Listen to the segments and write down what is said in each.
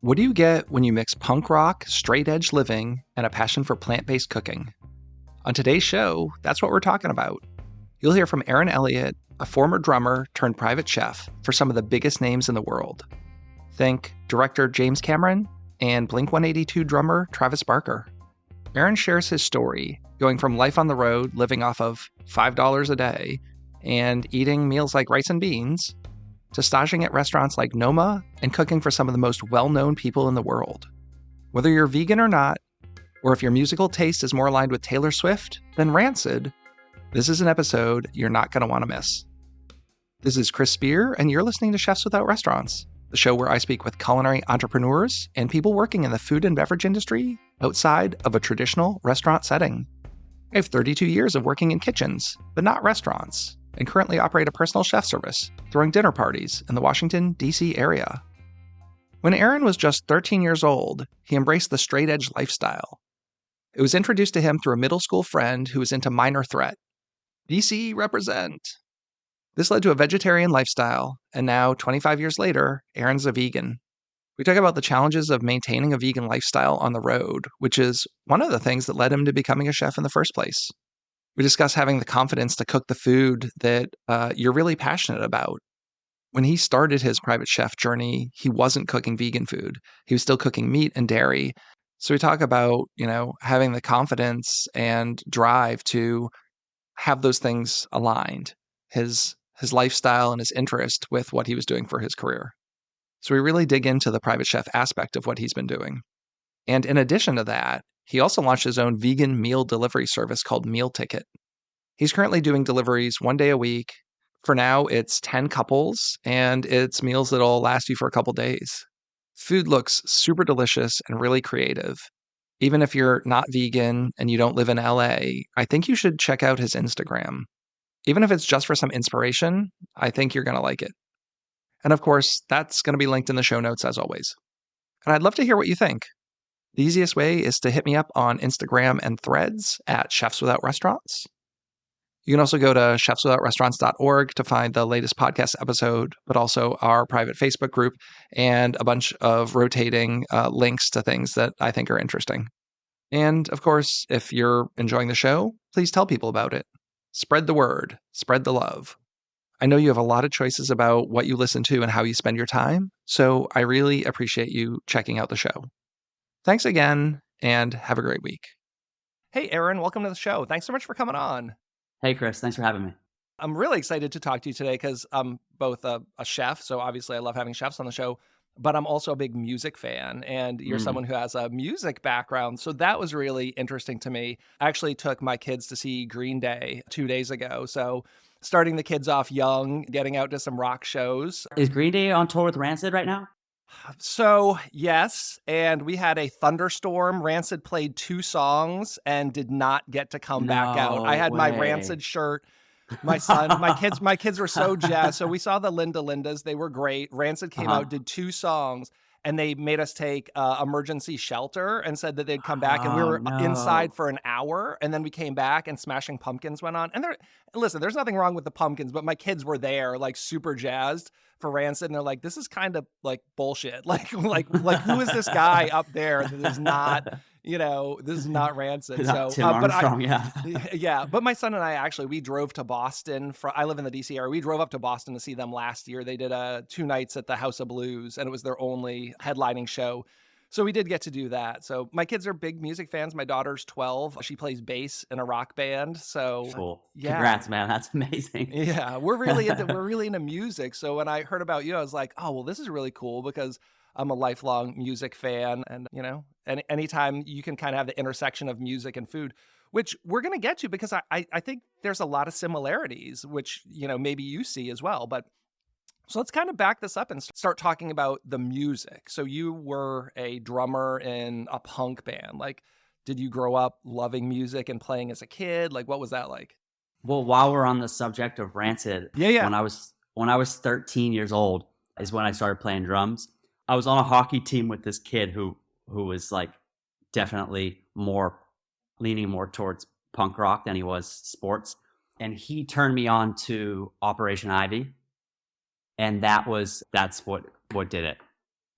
What do you get when you mix punk rock, straight edge living, and a passion for plant-based cooking? On today's show, that's what we're talking about. You'll hear from Aaron Elliott, a former drummer turned private chef for some of the biggest names in the world. Think director James Cameron and Blink-182 drummer Travis Barker. Aaron shares his story, going from life on the road, living off of $5 a day, and eating meals like rice and beans, to staging at restaurants like Noma and cooking for some of the most well-known people in the world. Whether you're vegan or not, or if your musical taste is more aligned with Taylor Swift than Rancid, this is an episode you're not going to want to miss. This is Chris Spear, and you're listening to Chefs Without Restaurants, the show where I speak with culinary entrepreneurs and people working in the food and beverage industry outside of a traditional restaurant setting. I have 32 years of working in kitchens, but not restaurants, and currently operate a personal chef service, throwing dinner parties in the Washington, D.C. area. When Aaron was just 13 years old, he embraced the straight-edge lifestyle. It was introduced to him through a middle school friend who was into Minor Threat. DC represent! This led to a vegetarian lifestyle, and now, 25 years later, Aaron's a vegan. We talk about the challenges of maintaining a vegan lifestyle on the road, which is one of the things that led him to becoming a chef in the first place. We discuss having the confidence to cook the food that you're really passionate about. When he started his private chef journey, he wasn't cooking vegan food. He was still cooking meat and dairy. So we talk about, having the confidence and drive to have those things aligned, his lifestyle and his interest with what he was doing for his career. So we really dig into the private chef aspect of what he's been doing. And in addition to that, he also launched his own vegan meal delivery service called Meal Ticket. He's currently doing deliveries 1 day a week. For now, it's 10 couples, and it's meals that'll last you for a couple days. Food looks super delicious and really creative. Even if you're not vegan and you don't live in LA, I think you should check out his Instagram. Even if it's just for some inspiration, I think you're going to like it. And of course, that's going to be linked in the show notes as always. And I'd love to hear what you think. The easiest way is to hit me up on Instagram and Threads at Chefs Without Restaurants. You can also go to chefswithoutrestaurants.org to find the latest podcast episode, but also our private Facebook group and a bunch of rotating links to things that I think are interesting. And of course, if you're enjoying the show, please tell people about it. Spread the word, spread the love. I know you have a lot of choices about what you listen to and how you spend your time, so I really appreciate you checking out the show. Thanks again, and have a great week. Hey, Aaron, welcome to the show. Thanks so much for coming on. Hey, Chris. Thanks for having me. I'm really excited to talk to you today because I'm both a chef, so obviously I love having chefs on the show, but I'm also a big music fan, and you're someone who has a music background, so that was really interesting to me. I actually took my kids to see Green Day 2 days ago, so starting the kids off young, getting out to some rock shows. Is Green Day on tour with Rancid right now? So, yes, and we had a thunderstorm. Rancid played 2 songs and did not get to come back out. I had my Rancid shirt. My son, my kids were so jazzed. So we saw the Linda Lindas. They were great. Rancid came out, did 2 songs, and they made us take emergency shelter and said that they'd come back. And we were inside for an hour, and then we came back and Smashing Pumpkins went on. And listen, there's nothing wrong with the Pumpkins, but my kids were there, like super jazzed for Rancid, and they're like, "This is kind of like bullshit. Like who is this guy up there that is not?" This is not Rancid. So, Tim Armstrong, yeah. But my son and I we drove to Boston. I live in the DC area. We drove up to Boston to see them last year. They did 2 nights at the House of Blues, and it was their only headlining show. So we did get to do that. So my kids are big music fans. My daughter's 12. She plays bass in a rock band. So cool. Yeah. Congrats, man. That's amazing. Yeah, we're really into music. So when I heard about you, I was like, oh, well, this is really cool because I'm a lifelong music fan. And, anytime you can kind of have the intersection of music and food, which we're going to get to because I think there's a lot of similarities, which, maybe you see as well. But so let's kind of back this up and start talking about the music. So you were a drummer in a punk band. Like, did you grow up loving music and playing as a kid? Like, what was that like? Well, while we're on the subject of Rancid, when I was 13 years old is when I started playing drums. I was on a hockey team with this kid who was like definitely leaning more towards punk rock than he was sports. And he turned me on to Operation Ivy. And that's what did it.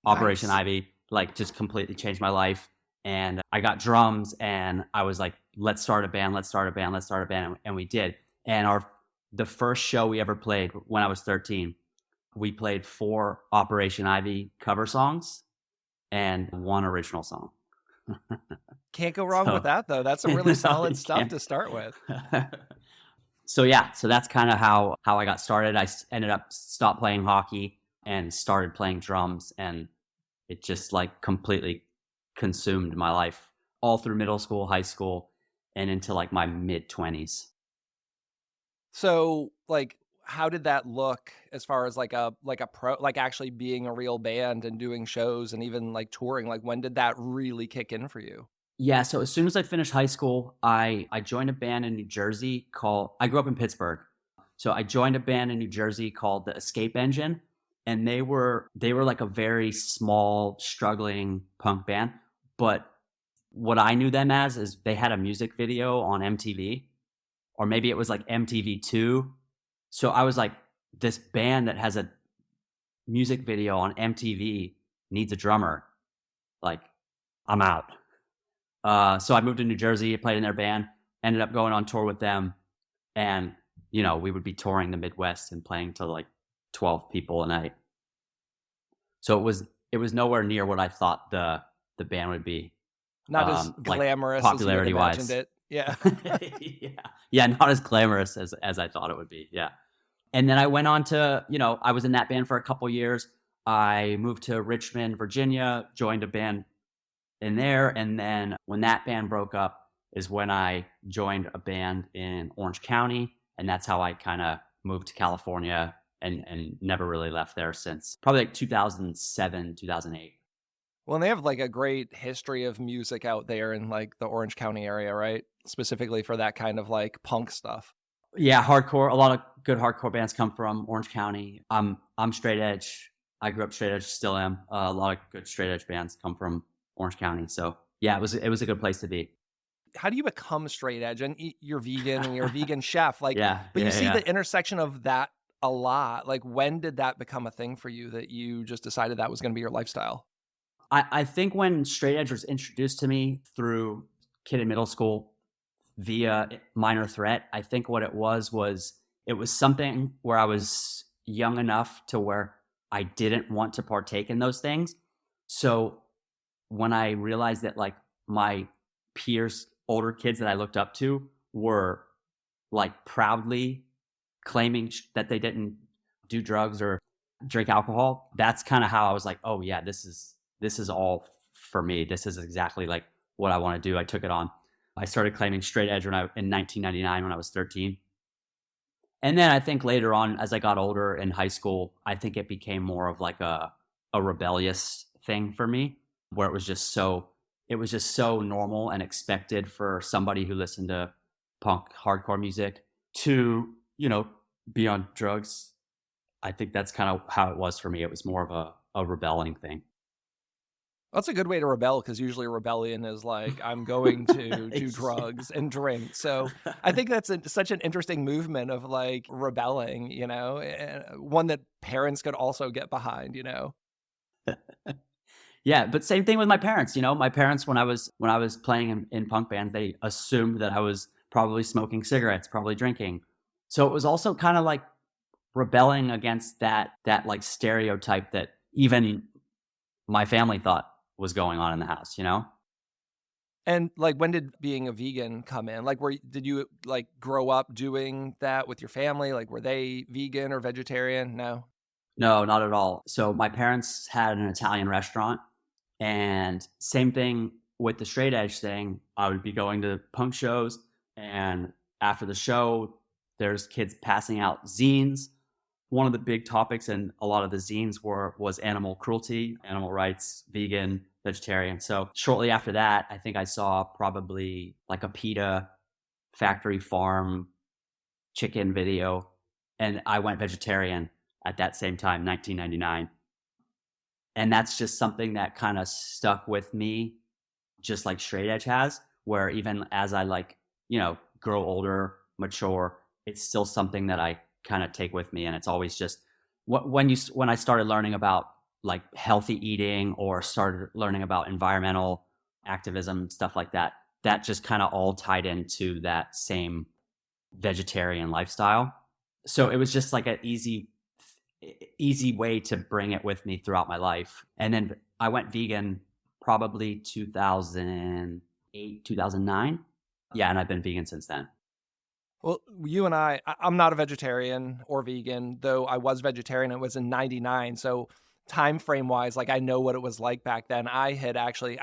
Nice. Operation Ivy, like just completely changed my life. And I got drums and I was like, let's start a band, let's start a band, let's start a band. And we did. And the first show we ever played when I was 13, we played 4 Operation Ivy cover songs and 1 original song. Can't go wrong with that, though. That's some really solid stuff to start with. So that's kind of how I got started. I ended up stopped playing hockey and started playing drums, and it just like completely consumed my life all through middle school, high school, and into like my mid-20s. So like, how did that look as far as like a pro, like actually being a real band and doing shows and even like touring? Like, when did that really kick in for you? Yeah, so as soon as I finished high school, I joined a band in New Jersey I grew up in Pittsburgh. So I joined a band in New Jersey called the Escape Engine, and they were like a very small, struggling punk band. But what I knew them as is they had a music video on MTV, or maybe it was like MTV2. So I was like, this band that has a music video on MTV needs a drummer. Like, I'm out. So I moved to New Jersey, played in their band, ended up going on tour with them. And, we would be touring the Midwest and playing to like 12 people a night. So it was nowhere near what I thought the band would be. Not as glamorous like popularity as you wise. imagined it. Yeah. Yeah, not as glamorous as I thought it would be. Yeah. And then I went on to, I was in that band for a couple years. I moved to Richmond, Virginia, joined a band in there. And then when that band broke up is when I joined a band in Orange County. And that's how I kind of moved to California and never really left there since probably like 2007, 2008. Well, and they have like a great history of music out there in like the Orange County area, right? Specifically for that kind of like punk stuff. Yeah, hardcore. A lot of good hardcore bands come from Orange County. I'm straight edge. I grew up straight edge, still am. A lot of good straight edge bands come from Orange County. So yeah, it was a good place to be. How do you become straight edge? And you're vegan and you're a vegan chef. Like, yeah, but you see the intersection of that a lot. Like, when did that become a thing for you that you just decided that was going to be your lifestyle? I think when straight edge was introduced to me through kid in middle school via Minor Threat, I think what it was it was something where I was young enough to where I didn't want to partake in those things. So when I realized that like my peers, older kids that I looked up to were like proudly claiming that they didn't do drugs or drink alcohol, that's kind of how I was like, oh yeah, this is all for me. This is exactly like what I want to do. I took it on. I started claiming straight edge in 1999 when I was 13. And then I think later on, as I got older in high school, I think it became more of like a rebellious thing for me, where it was just so normal and expected for somebody who listened to punk hardcore music to, be on drugs. I think that's kind of how it was for me. It was more of a rebelling thing. That's a good way to rebel, because usually rebellion is like, I'm going to do drugs and drink. So I think that's such an interesting movement of like rebelling, and one that parents could also get behind, Yeah, but same thing with my parents. My parents, when I was playing in punk bands, they assumed that I was probably smoking cigarettes, probably drinking. So it was also kind of like rebelling against that like stereotype that even my family thought was going on in the house, And like, when did being a vegan come in? Like, did you like grow up doing that with your family? Like, were they vegan or vegetarian? No, not at all. So my parents had an Italian restaurant, and same thing with the straight edge thing. I would be going to punk shows, and after the show, there's kids passing out zines. One of the big topics in a lot of the zines was animal cruelty, animal rights, vegan, vegetarian. So shortly after that, I think I saw probably like a PETA factory farm chicken video, and I went vegetarian at that same time, 1999. And that's just something that kind of stuck with me, just like straight edge has, where even as I like, grow older, mature, it's still something that I kind of take with me. And it's always just when I started learning about like healthy eating or started learning about environmental activism, stuff like that, that just kind of all tied into that same vegetarian lifestyle. So it was just like an easy way to bring it with me throughout my life. And then I went vegan probably 2008, 2009. Yeah, and I've been vegan since then. Well, you and I'm not a vegetarian or vegan, though I was vegetarian. It was in 99. So time frame wise, like I know what it was like back then. I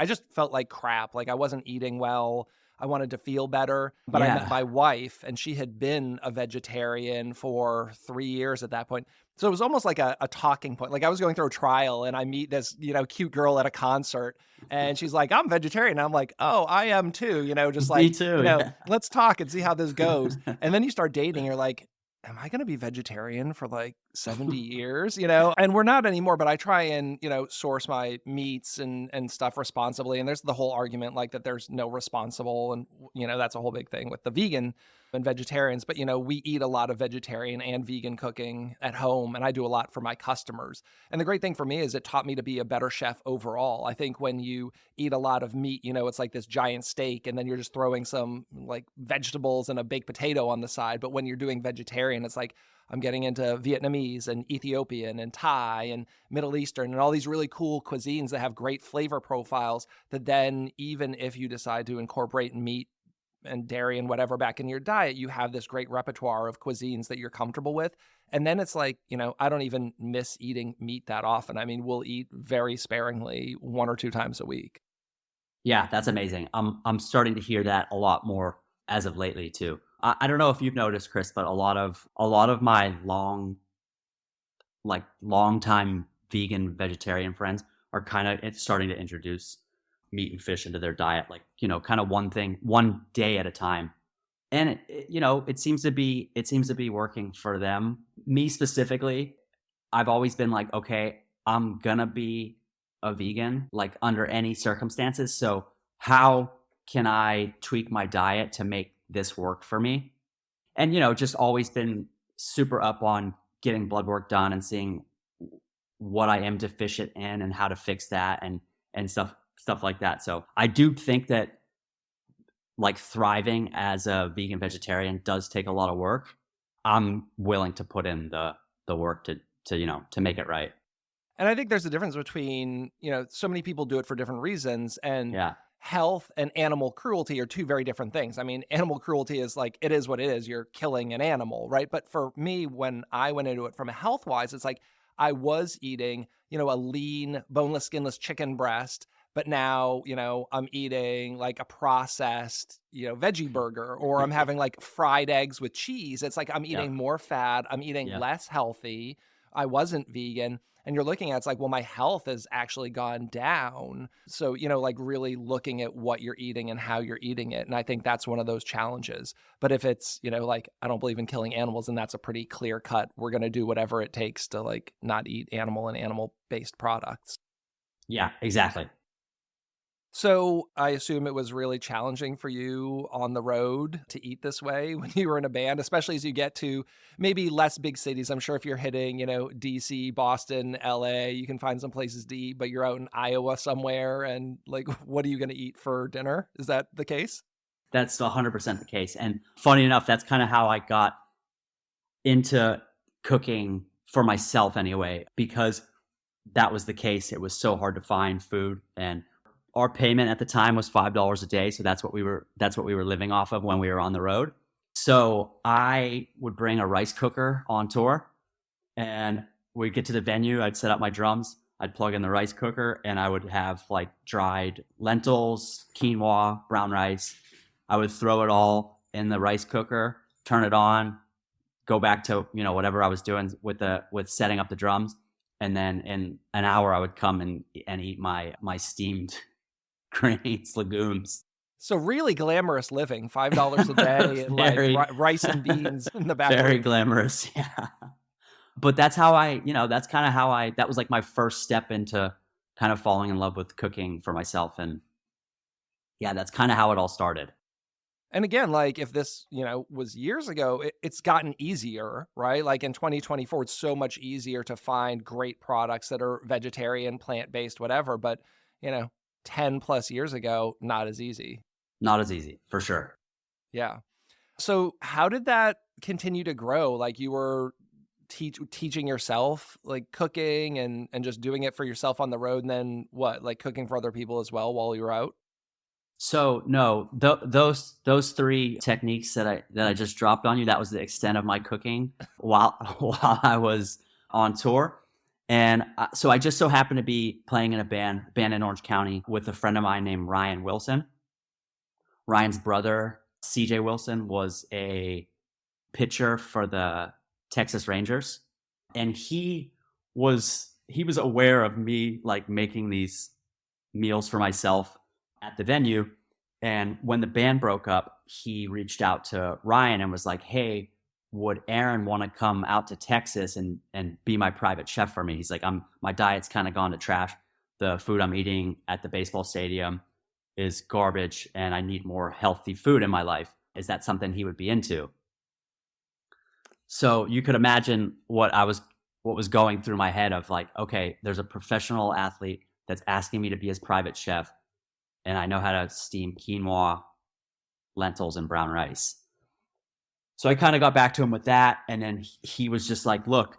just felt like crap. Like I wasn't eating well. I wanted to feel better, but I met my wife and she had been a vegetarian for 3 years at that point. So it was almost like a talking point. Like I was going through a trial and I meet this, cute girl at a concert and she's like, I'm vegetarian. And I'm like, oh, I am too, just like, me too, let's talk and see how this goes. And then you start dating, you're like, am I going to be vegetarian for like 70 years, And we're not anymore, but I try and, source my meats and stuff responsibly. And there's the whole argument like that there's no responsible. And, that's a whole big thing with the vegan and vegetarians. But, we eat a lot of vegetarian and vegan cooking at home. And I do a lot for my customers. And the great thing for me is it taught me to be a better chef overall. I think when you eat a lot of meat, it's like this giant steak and then you're just throwing some like vegetables and a baked potato on the side. But when you're doing vegetarian, it's like, I'm getting into Vietnamese and Ethiopian and Thai and Middle Eastern and all these really cool cuisines that have great flavor profiles that then even if you decide to incorporate meat and dairy and whatever back in your diet, you have this great repertoire of cuisines that you're comfortable with. And then it's like, I don't even miss eating meat that often. I mean, we'll eat very sparingly 1 or 2 times a week. Yeah, that's amazing. I'm starting to hear that a lot more as of lately too. I don't know if you've noticed, Chris, but a lot of my long time vegan vegetarian friends are kind of starting to introduce meat and fish into their diet, like, kind of one day at a time. And it seems to be working for them. Me specifically, I've always been like, okay, I'm gonna be a vegan, like under any circumstances. So how can I tweak my diet to make this work for me? And, just always been super up on getting blood work done and seeing what I am deficient in and how to fix that and stuff like that. So I do think that like thriving as a vegan vegetarian does take a lot of work. I'm willing to put in the work to make it right. And I think there's a difference between, so many people do it for different reasons, and health and animal cruelty are two very different things. I mean, animal cruelty is like, it is what it is. You're killing an animal, right? But for me, when I went into it from a health wise, it's like I was eating, a lean, boneless, skinless chicken breast, but now, I'm eating like a processed, veggie burger, or I'm having like fried eggs with cheese. It's like I'm eating more fat. I'm eating less healthy. I wasn't vegan. And you're looking at, it's like, well, my health has actually gone down. So, like really looking at what you're eating and how you're eating it. And I think that's one of those challenges. But if it's, like, I don't believe in killing animals, and that's a pretty clear cut, we're going to do whatever it takes to like not eat animal and animal-based products. Yeah, exactly. So I assume it was really challenging for you on the road to eat this way when you were in a band, especially as you get to maybe less big cities. I'm sure if you're hitting, DC, Boston, LA, you can find some places to eat, but you're out in Iowa somewhere and like, what are you going to eat for dinner? Is that the case? That's 100% the case. And funny enough, that's kind of how I got into cooking for myself anyway, because that was the case. It was so hard to find food, and our payment at the time was $5 a day. So that's what we were living off of when we were on the road. So I would bring a rice cooker on tour, and we'd get to the venue. I'd set up my drums. I'd plug in the rice cooker, and I would have like dried lentils, quinoa, brown rice. I would throw it all in the rice cooker, turn it on, go back to, whatever I was doing with setting up the drums. And then in an hour I would come and eat my steamed grains, legumes. So really glamorous living, $5 a day, and like rice and beans in the back. Very glamorous, yeah. But that's how that was like my first step into kind of falling in love with cooking for myself. And yeah, that's kind of how it all started. And again, like if this, was years ago, it's gotten easier, right? Like in 2024, it's so much easier to find great products that are vegetarian, plant-based, whatever. But, you know, 10 plus years ago, not as easy. Not as easy, for sure. Yeah. So how did that continue to grow? Like you were teaching yourself, like cooking and just doing it for yourself on the road, and then what, like cooking for other people as well while you were out? So no, those three techniques that I just dropped on you, that was the extent of my cooking while while I was on tour. And so I just so happened to be playing in a band in Orange County with a friend of mine named Ryan Wilson. Ryan's brother, CJ Wilson, was a pitcher for the Texas Rangers, and he was aware of me like making these meals for myself at the venue. And when the band broke up, he reached out to Ryan and was like, "Hey, would Aaron want to come out to Texas and be my private chef for me?" He's like, my diet's kind of gone to trash. The food I'm eating at the baseball stadium is garbage, and I need more healthy food in my life. Is that something he would be into? So you could imagine what was going through my head of like, okay, there's a professional athlete that's asking me to be his private chef, and I know how to steam quinoa, lentils, and brown rice. So I kind of got back to him with that, and then he was just like, "Look,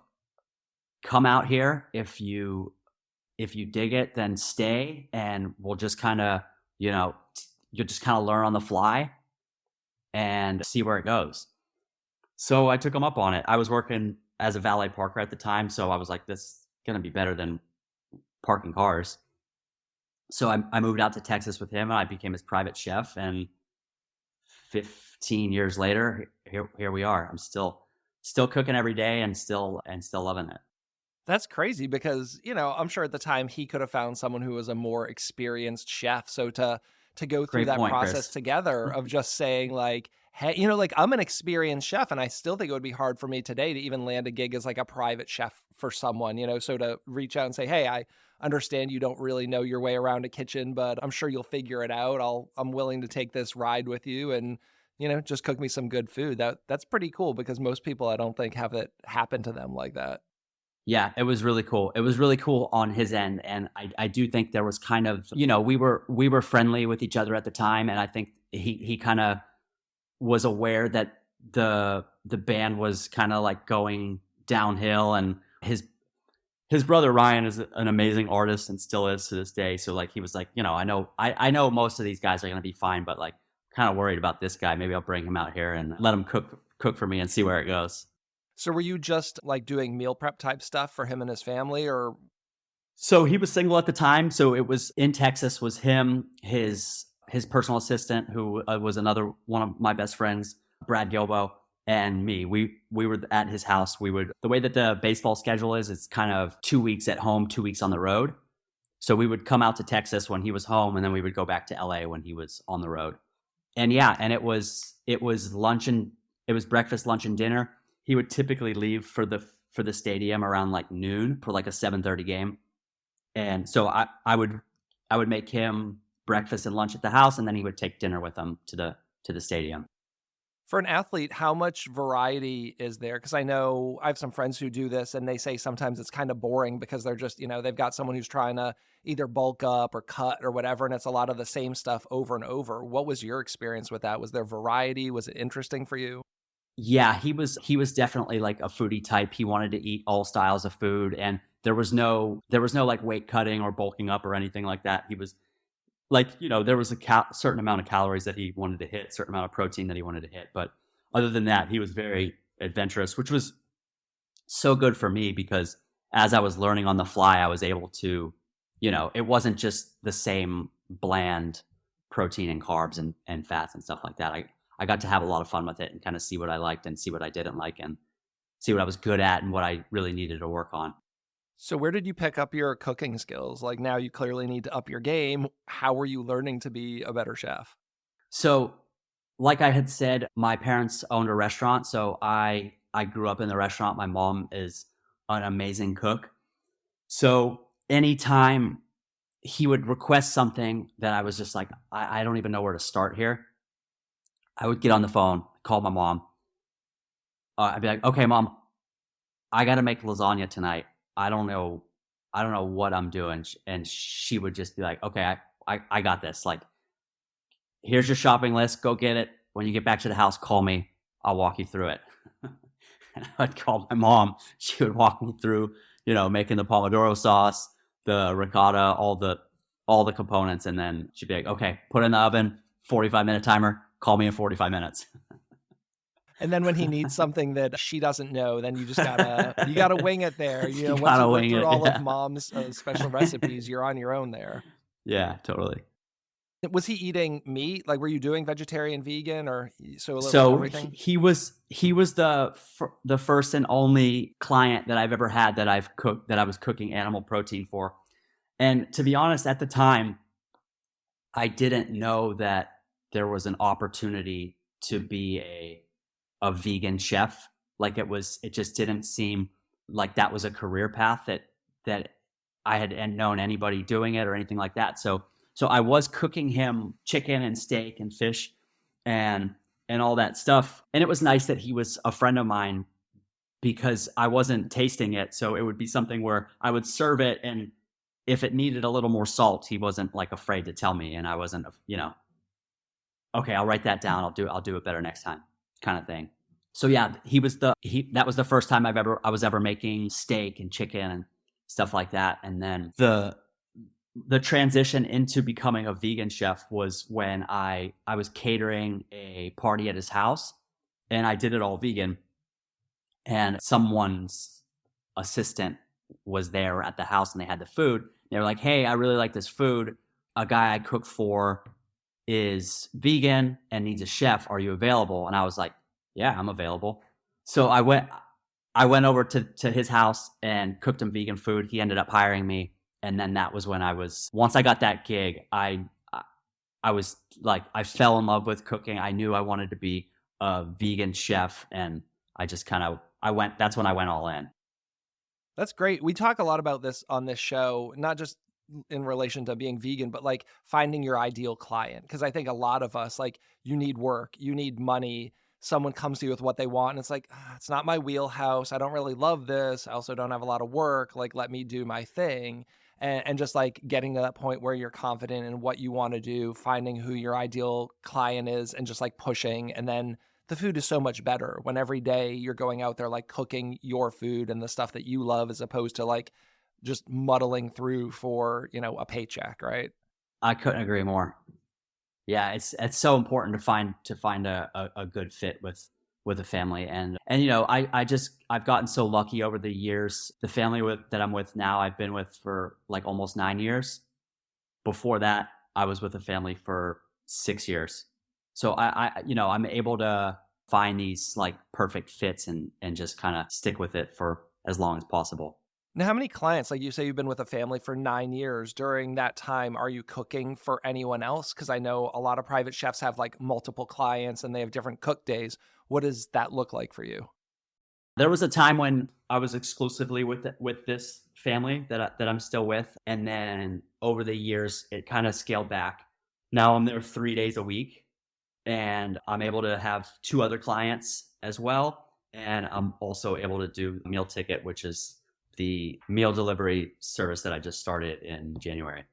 come out here. If you dig it, then stay, and we'll just kind of, you'll just kind of learn on the fly and see where it goes." So I took him up on it. I was working as a valet parker at the time, so I was like, "This is gonna be better than parking cars." So I moved out to Texas with him, and I became his private chef. And 15 years later, here we are. I'm still cooking every day and still loving it. That's crazy because, I'm sure at the time he could have found someone who was a more experienced chef. So to go through Great that point, process Chris. together of just saying like, hey, like I'm an experienced chef and I still think it would be hard for me today to even land a gig as like a private chef for someone, so to reach out and say, "Hey, I understand you don't really know your way around a kitchen, but I'm sure you'll figure it out. I'm willing to take this ride with you and, just cook me some good food." That's pretty cool because most people I don't think have it happen to them like that. Yeah, it was really cool. It was really cool on his end, and I do think there was kind of, we were friendly with each other at the time, and I think he kind of was aware that the band was kind of like going downhill, and his brother Ryan is an amazing artist and still is to this day. So like he was like, I know most of these guys are gonna be fine, but like kind of worried about this guy. Maybe I'll bring him out here and let him cook for me and see where it goes. So were you just like doing meal prep type stuff for him and his family or? So he was single at the time. So it was in Texas, was him, his personal assistant, who was another one of my best friends, Brad Gilbo, and me. We were at his house. The way that the baseball schedule is, it's kind of 2 weeks at home, 2 weeks on the road. So we would come out to Texas when he was home, and then we would go back to LA when he was on the road. And yeah, and it was lunch and it was breakfast, lunch, and dinner. He would typically leave for the stadium around like noon for like a 7:30 game. And so I would make him breakfast and lunch at the house, and then he would take dinner with him to the stadium. For an athlete, how much variety is there? Because I know I have some friends who do this, and they say sometimes it's kind of boring because they're just, they've got someone who's trying to either bulk up or cut or whatever, and it's a lot of the same stuff over and over. What was your experience with that? Was there variety? Was it interesting for you? Yeah, he was definitely like a foodie type. He wanted to eat all styles of food, and there was no like weight cutting or bulking up or anything like that. He was like, there was a certain amount of calories that he wanted to hit, certain amount of protein that he wanted to hit. But other than that, he was very adventurous, which was so good for me because as I was learning on the fly, I was able to, it wasn't just the same bland protein and carbs and fats and stuff like that. I got to have a lot of fun with it and kind of see what I liked and see what I didn't like and see what I was good at and what I really needed to work on. So where did you pick up your cooking skills? Like now you clearly need to up your game. How were you learning to be a better chef? So like I had said, my parents owned a restaurant. So I grew up in the restaurant. My mom is an amazing cook. So anytime he would request something that I was just like, I don't even know where to start here. I would get on the phone, call my mom. I'd be like, okay, mom, I got to make lasagna tonight. I don't know what I'm doing. And she would just be like, okay, I got this. Like, here's your shopping list. Go get it. When you get back to the house, call me. I'll walk you through it. And I'd call my mom. She would walk me through, making the pomodoro sauce, the ricotta, all the components. And then she'd be like, okay, put it in the oven, 45-minute timer. Call me in 45 minutes. And then when he needs something that she doesn't know, then you just gotta wing it there. Once you work through all of mom's special recipes, you're on your own there. Yeah, totally. Was he eating meat? Like, were you doing vegetarian, vegan, or everything? He was the first and only client that I've ever had that I was cooking animal protein for. And to be honest, at the time, I didn't know that there was an opportunity to be a vegan chef. Like, it just didn't seem like that was a career path that I had known anybody doing it or anything like that. So I was cooking him chicken and steak and fish and all that stuff. And it was nice that he was a friend of mine because I wasn't tasting it. So it would be something where I would serve it, and if it needed a little more salt, he wasn't like afraid to tell me. And I wasn't, okay, I'll write that down. I'll do it better next time, kind of thing. So yeah, that was the first time I was ever making steak and chicken and stuff like that. And then the transition into becoming a vegan chef was when I was catering a party at his house, and I did it all vegan, and someone's assistant was there at the house and they had the food. They were like, hey, I really like this food. A guy I cook for is vegan and needs a chef. Are you available? And I was like, yeah, I'm available. So I went over to his house and cooked him vegan food. He ended up hiring me. And then that was when once I got that gig, I was like, I fell in love with cooking. I knew I wanted to be a vegan chef. And I just that's when I went all in. That's great. We talk a lot about this on this show, not just in relation to being vegan, but like finding your ideal client. Because I think a lot of us, like, you need work, you need money. Someone comes to you with what they want, and it's like, it's not my wheelhouse. I don't really love this. I also don't have a lot of work. Like, let me do my thing. And just like getting to that point where you're confident in what you want to do, finding who your ideal client is, and just like pushing. And then the food is so much better when every day you're going out there like cooking your food and the stuff that you love, as opposed to like just muddling through for, a paycheck, right? I couldn't agree more. Yeah, it's so important to find a good fit with a family. And I've gotten so lucky over the years. The family that I'm with now, I've been with for like almost 9 years. Before that, I was with a family for 6 years. So I'm able to find these like perfect fits and just kind of stick with it for as long as possible. Now, how many clients, like you say you've been with a family for 9 years, during that time, are you cooking for anyone else? Because I know a lot of private chefs have like multiple clients and they have different cook days. What does that look like for you? There was a time when I was exclusively with this family that I'm still with. And then over the years, it kind of scaled back. Now I'm there 3 days a week, and I'm able to have 2 other clients as well. And I'm also able to do Meal Ticket, which is the meal delivery service that I just started in January.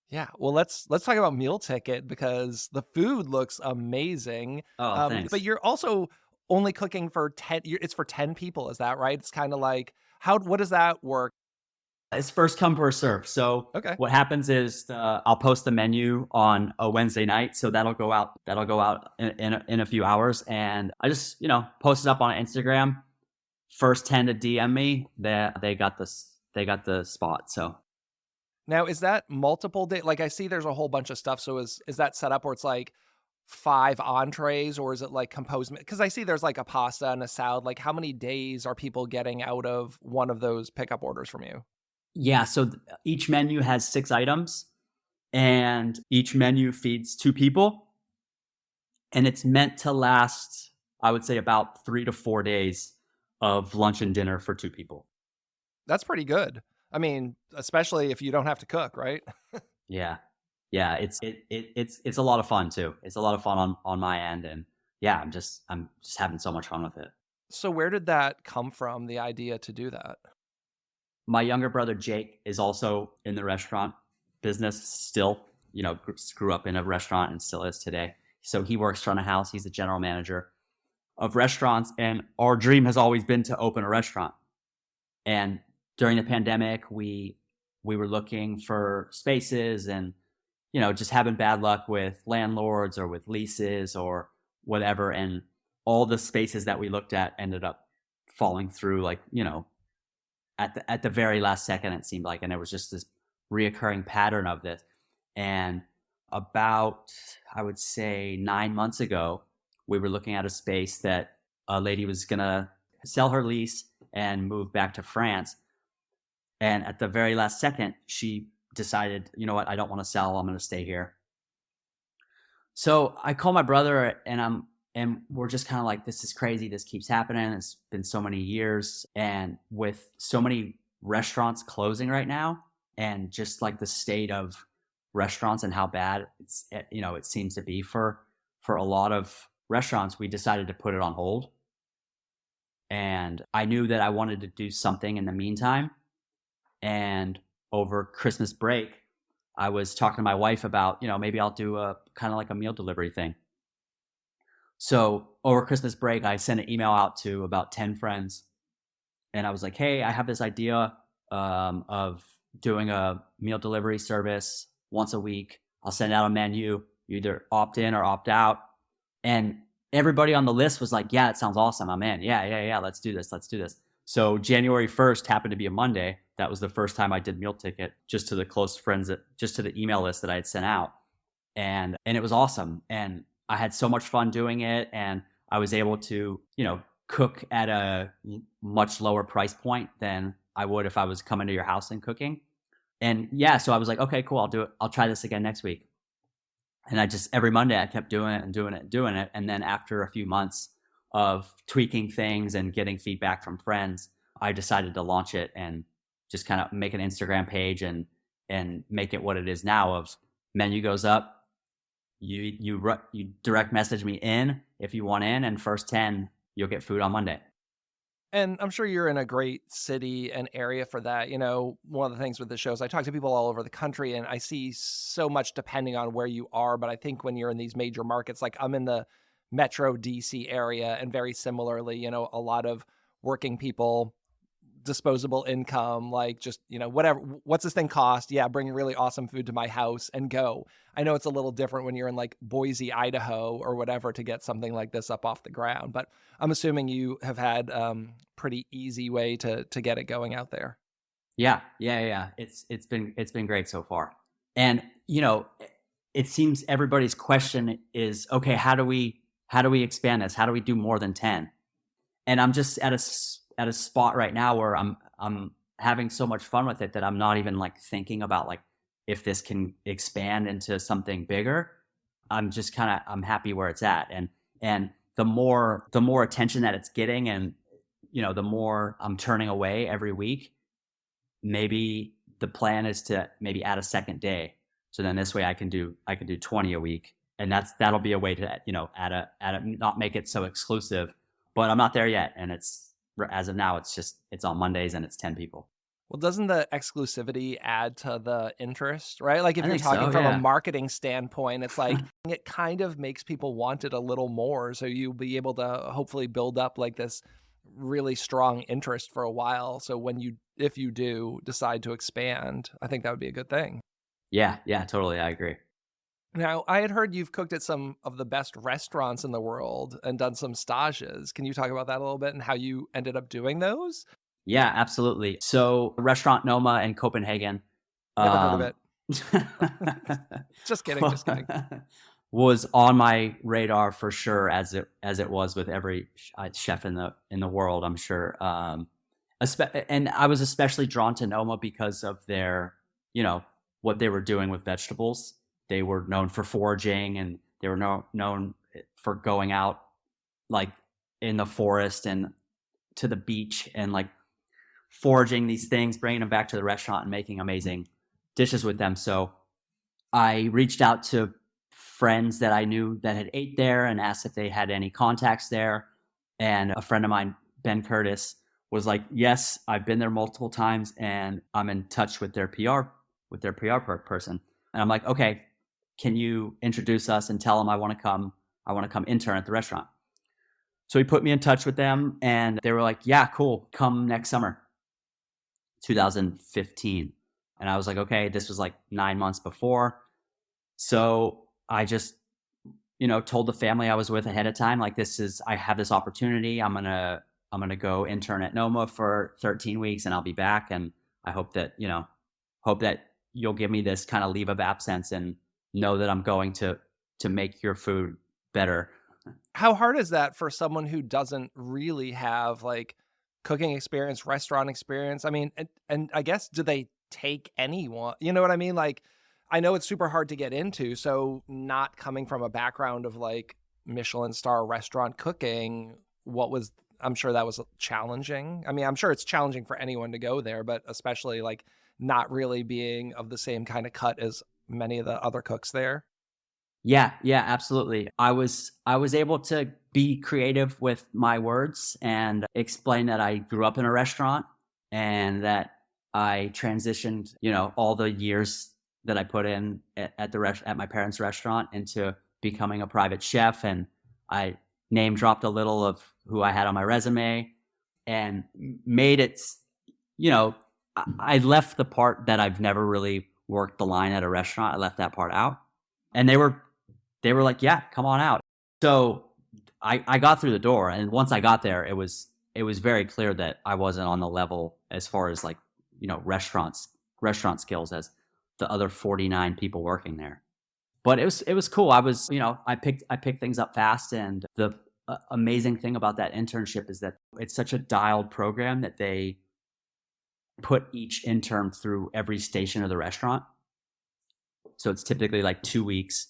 Yeah, well, let's talk about Meal Ticket, because the food looks amazing. Oh, thanks. But you're also only cooking for 10. It's for 10 people, is that right? It's kind of like, what does that work? It's first come, first serve. So okay. What happens is I'll post the menu on a Wednesday night, so that'll go out in a few hours, and I just post it up on Instagram. First 10 to DM me, they got the spot. So now, is that multiple days? Like, I see there's a whole bunch of stuff. So is that set up where it's like 5 entrees, or is it like composed? Because I see there's like a pasta and a salad. Like, how many days are people getting out of one of those pickup orders from you? Yeah, so each menu has 6 items, and each menu feeds 2 people, and it's meant to last, I would say, about 3 to 4 days of lunch and dinner for 2 people. That's pretty good. I mean, especially if you don't have to cook, right? Yeah. It's a lot of fun too. It's a lot of fun on my end, and yeah, I'm just having so much fun with it. So where did that come from, the idea to do that? My younger brother Jake is also in the restaurant business still, grew up in a restaurant and still is today. So he works front of house. He's the general manager of restaurants. And our dream has always been to open a restaurant. And during the pandemic, we were looking for spaces and, just having bad luck with landlords or with leases or whatever. And all the spaces that we looked at ended up falling through, like, at the very last second, it seemed like. And it was just this reoccurring pattern of this. And about, I would say 9 months ago, we were looking at a space that a lady was going to sell her lease and move back to France. And at the very last second, she decided, you know what, I don't want to sell. I'm going to stay here. So I called my brother and we're just kind of like, this is crazy. This keeps happening. It's been so many years. And with so many restaurants closing right now and just like the state of restaurants and how bad it seems to be for a lot of restaurants, we decided to put it on hold. And I knew that I wanted to do something in the meantime. And over Christmas break, I was talking to my wife about, maybe I'll do a kind of like a meal delivery thing. So over Christmas break, I sent an email out to about 10 friends. And I was like, hey, I have this idea of doing a meal delivery service once a week. I'll send out a menu. You either opt in or opt out. And everybody on the list was like, yeah, it sounds awesome. I'm in. Yeah. Let's do this. So January 1st happened to be a Monday. That was the first time I did meal ticket, just to the close friends, just to the email list that I had sent out. And it was awesome. And I had so much fun doing it. And I was able to, cook at a much lower price point than I would if I was coming to your house and cooking. And yeah, so I was like, okay, cool. I'll do it. I'll try this again next week. And every Monday I kept doing it. And then after a few months of tweaking things and getting feedback from friends, I decided to launch it and just kind of make an Instagram page and make it what it is now. Of menu goes up, you direct message me in if you want in, and first 10 you'll get food on Monday. And I'm sure you're in a great city and area for that. One of the things with the show is I talk to people all over the country and I see so much depending on where you are. But I think when you're in these major markets, like I'm in the Metro DC area, and very similarly, a lot of working people, disposable income, like just, whatever, what's this thing cost? Yeah, bring really awesome food to my house and go. I know it's a little different when you're in like Boise, Idaho or whatever to get something like this up off the ground, but I'm assuming you have had pretty easy way to get it going out there. Yeah. It's been great so far. And, it seems everybody's question is, okay, how do we expand this? How do we do more than 10? And I'm just at a spot right now where I'm having so much fun with it that I'm not even like thinking about like if this can expand into something bigger. I'm just I'm happy where it's at. And the more attention that it's getting, and the more I'm turning away every week, maybe the plan is to maybe add a second day. So then this way I can do 20 a week. And that'll be a way to, add a, not make it so exclusive, but I'm not there yet. And as of now, it's on Mondays and it's 10 people. Well, doesn't the exclusivity add to the interest, right? Like if you're talking from a marketing standpoint, it's like it kind of makes people want it a little more. So you'll be able to hopefully build up like this really strong interest for a while. So if you do decide to expand, I think that would be a good thing. Yeah, totally. I agree. Now, I had heard you've cooked at some of the best restaurants in the world and done some stages. Can you talk about that a little bit and how you ended up doing those? Yeah, absolutely. So Restaurant Noma in Copenhagen. Never heard of it. Just kidding. Was on my radar for sure, as it was with every chef in the world, I'm sure. And I was especially drawn to Noma because of their, what they were doing with vegetables. They were known for foraging, and they were known for going out like in the forest and to the beach and like foraging these things, bringing them back to the restaurant and making amazing dishes with them. So I reached out to friends that I knew that had ate there and asked if they had any contacts there. And a friend of mine, Ben Curtis, was like, yes, I've been there multiple times and I'm in touch with their PR person. And I'm like, okay, can you introduce us and tell them I want to come intern at the restaurant? So he put me in touch with them and they were like, yeah, cool. Come next summer, 2015. And I was like, okay, this was like 9 months before. So I just, told the family I was with ahead of time, like, I have this opportunity. I'm going to go intern at Noma for 13 weeks and I'll be back. And I hope that you'll give me this kind of leave of absence and know that I'm going to make your food better. How hard is that for someone who doesn't really have like cooking experience, restaurant experience? I mean, and I guess, do they take anyone? You know what I mean? Like, I know it's super hard to get into. So not coming from a background of like Michelin star restaurant cooking, I'm sure that was challenging. I mean, I'm sure it's challenging for anyone to go there, but especially like not really being of the same kind of cut as many of the other cooks there. Yeah, absolutely. I was able to be creative with my words and explain that I grew up in a restaurant and that I transitioned, all the years that I put in at my parents' restaurant into becoming a private chef. And I name dropped a little of who I had on my resume and made it, I left the part that I've never really worked the line at a restaurant. I left that part out. And they were like, yeah, come on out. So I got through the door. And once I got there, it was very clear that I wasn't on the level as far as like, restaurant skills as the other 49 people working there. But it was cool. I was, I picked things up fast. And the amazing thing about that internship is that it's such a dialed program that they put each intern through every station of the restaurant. So it's typically like 2 weeks.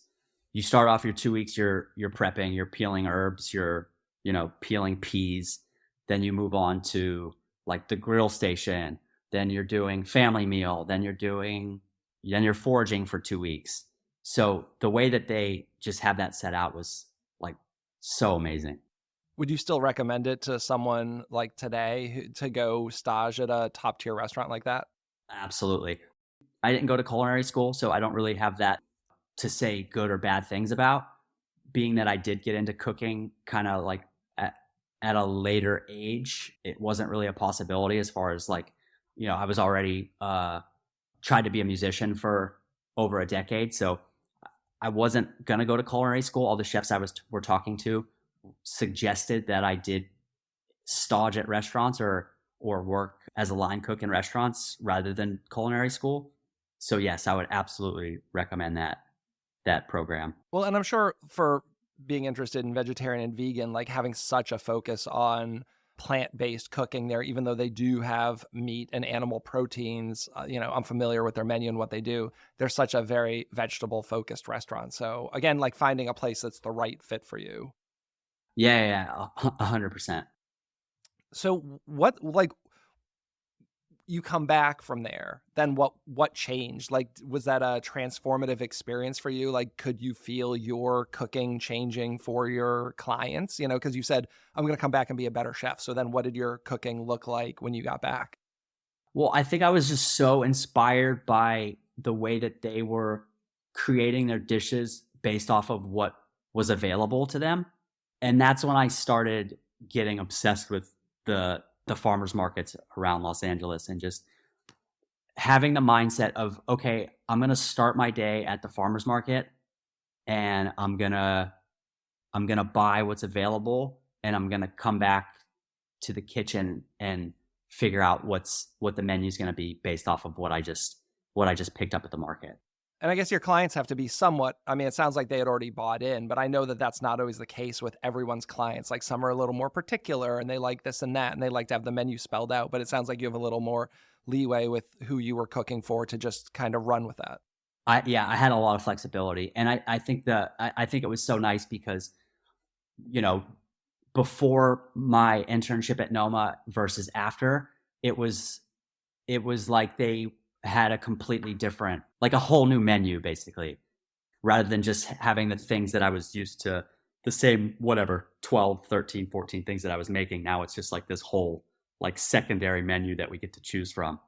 You start off your 2 weeks, you're prepping, you're peeling herbs, you're, peeling peas. Then you move on to like the grill station. Then you're doing family meal. Then you're foraging for 2 weeks. So the way that they just have that set out was like so amazing. Would you still recommend it to someone like today to go stage at a top tier restaurant like that? Absolutely. I didn't go to culinary school, so I don't really have that to say good or bad things about. Being that I did get into cooking kind of like at a later age, it wasn't really a possibility as far as like, I was already tried to be a musician for over a decade. So I wasn't going to go to culinary school. All the chefs were talking to suggested that I did stage at restaurants or work as a line cook in restaurants rather than culinary school. So yes, I would absolutely recommend that program. Well, and I'm sure for being interested in vegetarian and vegan, like having such a focus on plant-based cooking there, even though they do have meat and animal proteins, I'm familiar with their menu and what they do. They're such a very vegetable focused restaurant. So again, like finding a place that's the right fit for you. Yeah, 100%. So what, like, you come back from there, then what changed? Like, was that a transformative experience for you? Like, could you feel your cooking changing for your clients? Because you said, I'm going to come back and be a better chef. So then what did your cooking look like when you got back? Well, I think I was just so inspired by the way that they were creating their dishes based off of what was available to them. And that's when I started getting obsessed with the farmers markets around Los Angeles and just having the mindset of, okay, I'm going to start my day at the farmers market and I'm going to buy what's available and I'm going to come back to the kitchen and figure out what the menu is going to be based off of what I just picked up at the market. And I guess your clients have to be somewhat, I mean, it sounds like they had already bought in, but I know that that's not always the case with everyone's clients. Like some are a little more particular and they like this and that, and they like to have the menu spelled out, but it sounds like you have a little more leeway with who you were cooking for to just kind of run with that. I had a lot of flexibility. And I think it was so nice because, before my internship at Noma versus after, it was like they had a completely different, like a whole new menu, basically. rather than just having the things that I was used to, the same, whatever, 12, 13, 14 things that I was making. Now it's just like this whole like secondary menu that we get to choose from.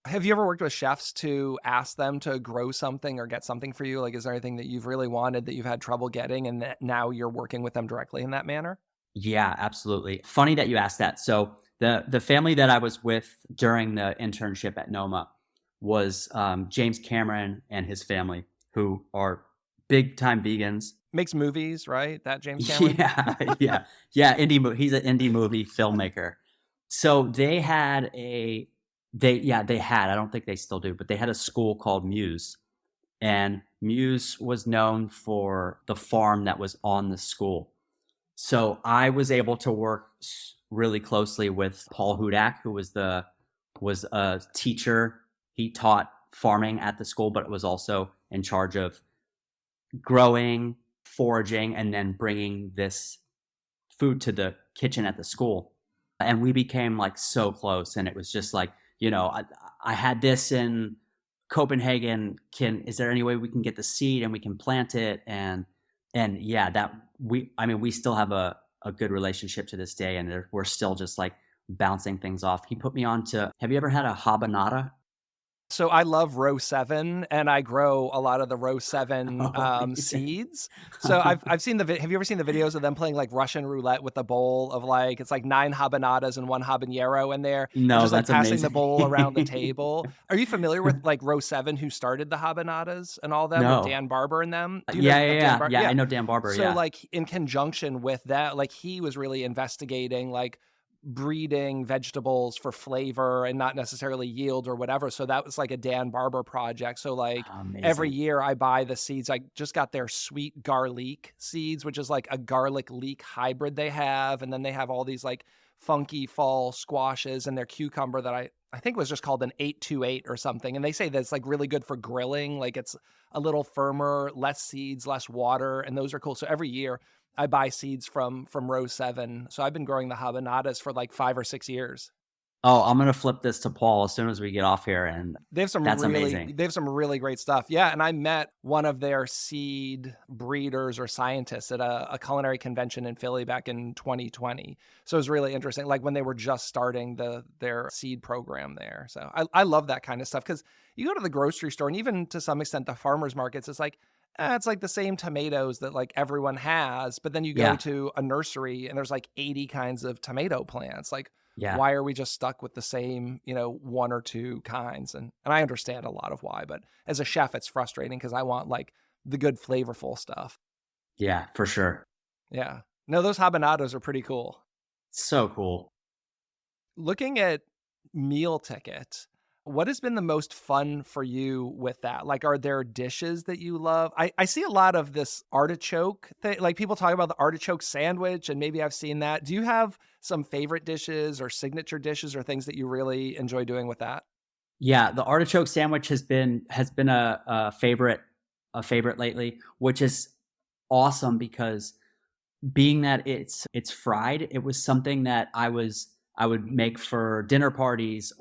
Have you ever worked with chefs to ask them to grow something or get something for you? Like, is there anything that you've really wanted that you've had trouble getting and that now you're working with them directly in that manner? Yeah, absolutely. Funny that you asked that. So the family that I was with during the internship at Noma was James Cameron and his family, who are big time vegans. Makes movies, right? That James Cameron? Yeah. He's an indie movie filmmaker. So they had I don't think they still do, but they had a school called Muse. And Muse was known for the farm that was on the school. So I was able to work really closely with Paul Hudak, who was a teacher. He taught farming at the school, but was also in charge of growing, foraging, and then bringing this food to the kitchen at the school. And we became like so close. And it was just like, I had this in Copenhagen. Is there any way we can get the seed and we can plant it? And yeah, we still have a good relationship to this day, and we're still just like bouncing things off. He put me on to, have you ever had a habanada? So I love row 7, and I grow a lot of the row 7 seeds. So I've seen have you ever seen the videos of them playing like Russian roulette with a bowl of like, it's like 9 habanadas and 1 habanero in there? No, just like that's passing amazing. the bowl around the table. Are you familiar with like row 7 who started the habanadas and all that No. with Dan Barber and them? Yeah, I know Dan Barber. So like in conjunction with that, like he was really investigating like breeding vegetables for flavor and not necessarily yield or whatever. So that was like a Dan Barber project. So like every year I buy the seeds. I just got their sweet garlic seeds, which is like a garlic leek hybrid they have. And then they have all these like funky fall squashes and their cucumber that I think was just called an 828 or something. And they say that's like really good for grilling. Like it's a little firmer, less seeds, less water. And those are cool. So every year I buy seeds from row 7. So I've been growing the habanadas for like 5 or 6 years. Oh, I'm going to flip this to Paul as soon as we get off here. And that's amazing. They have some really great stuff. Yeah. And I met one of their seed breeders or scientists at a culinary convention in Philly back in 2020. So it was really interesting. Like when they were just starting their seed program there. So I love that kind of stuff because you go to the grocery store and even to some extent the farmers markets, it's like the same tomatoes that like everyone has, but then you go to a nursery and there's like 80 kinds of tomato plants. Like, why are we just stuck with the same, 1 or 2 kinds? And I understand a lot of why, but as a chef, it's frustrating because I want like the good flavorful stuff. Yeah, for sure. Yeah. No, those habanados are pretty cool. So cool. Looking at meal ticket, what has been the most fun for you with that? Like, are there dishes that you love? I see a lot of this artichoke thing. Like people talk about the artichoke sandwich, and maybe I've seen that. Do you have some favorite dishes or signature dishes or things that you really enjoy doing with that? Yeah, the artichoke sandwich has been a favorite lately, which is awesome because being that it's fried, it was something that I would make for dinner parties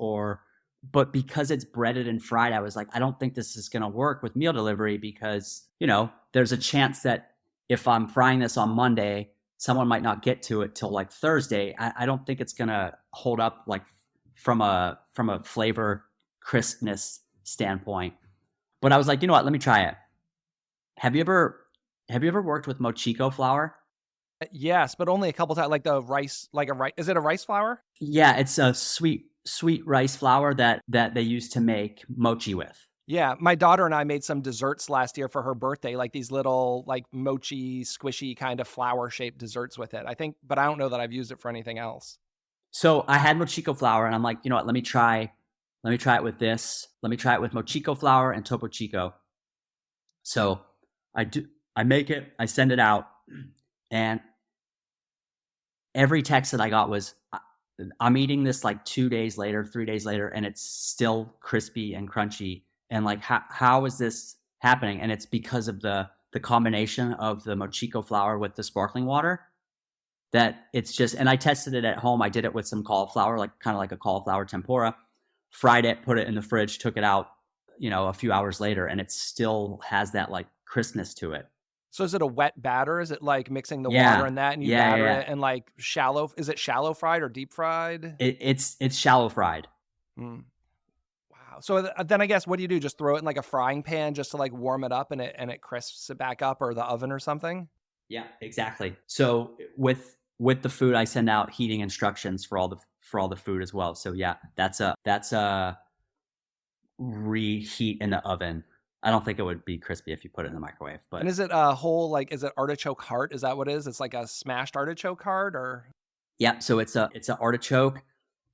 but because it's breaded and fried, I was like, I don't think this is going to work with meal delivery because, there's a chance that if I'm frying this on Monday, someone might not get to it till like Thursday. I don't think it's going to hold up like from a flavor crispness standpoint. But I was like, you know what? Let me try it. Have you ever worked with mochiko flour? Yes, but only a couple times. Like the rice, is it a rice flour? Yeah, it's a sweet rice flour that they used to make mochi with. Yeah, my daughter and I made some desserts last year for her birthday, like these little like mochi squishy kind of flour shaped desserts with it. I think, but I don't know that I've used it for anything else. So I had mochiko flour and I'm like, you know what, let me try it with this. Let me try it with mochiko flour and topo chico. So I make it, I send it out, and every text that I got was, I'm eating this like 2 days later, 3 days later, and it's still crispy and crunchy. And like, how is this happening? And it's because of the combination of the mochiko flour with the sparkling water that it's just, and I tested it at home. I did it with some cauliflower, like kind of like a cauliflower tempura, fried it, put it in the fridge, took it out, a few hours later, and it still has that like crispness to it. So is it a wet batter? Is it like mixing the water in that and you batter it and like is it shallow fried or deep fried? It's shallow fried. Mm. Wow. So then I guess what do you do? Just throw it in like a frying pan just to like warm it up and it crisps it back up, or the oven or something? Yeah, exactly. So with the food, I send out heating instructions for all the food as well. So yeah, that's a reheat in the oven. I don't think it would be crispy if you put it in the microwave. But and is it a whole, like, is it artichoke heart? Is that what it is? It's like a smashed artichoke heart, or? Yeah, so it's an artichoke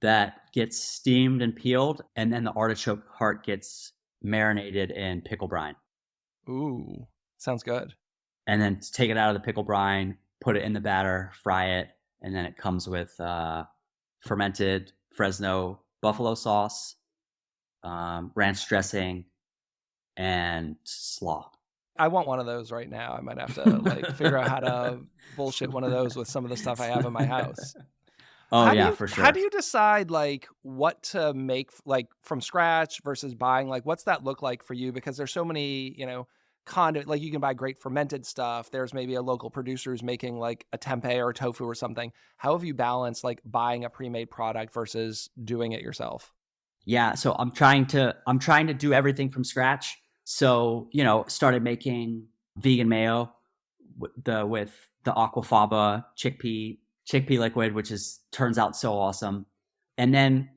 that gets steamed and peeled, and then the artichoke heart gets marinated in pickle brine. Ooh, sounds good. And then take it out of the pickle brine, put it in the batter, fry it, and then it comes with fermented Fresno buffalo sauce, ranch dressing, and slaw. I want one of those right now. I might have to like figure out how to bullshit one of those with some of the stuff I have in my house. For sure. How do you decide like what to make like from scratch versus buying? Like, what's that look like for you? Because there's so many, like you can buy great fermented stuff. There's maybe a local producer who's making like a tempeh or tofu or something. How have you balanced like buying a pre-made product versus doing it yourself? Yeah, so I'm trying to do everything from scratch. So, started making vegan mayo with the aquafaba chickpea liquid, which turns out so awesome. And then,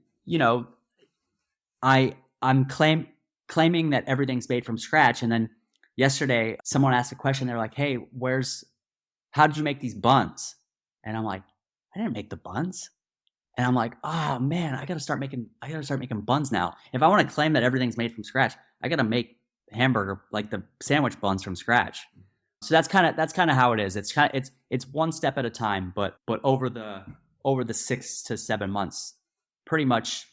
I'm claiming that everything's made from scratch. And then yesterday someone asked a question. They're like, "Hey, how did you make these buns?" And I'm like, "I didn't make the buns." And I'm like, "Oh man, I gotta start making buns now. If I want to claim that everything's made from scratch, I gotta make hamburger, like the sandwich buns, from scratch." So that's kind of how it is. It's one step at a time, but over the 6 to 7 months, pretty much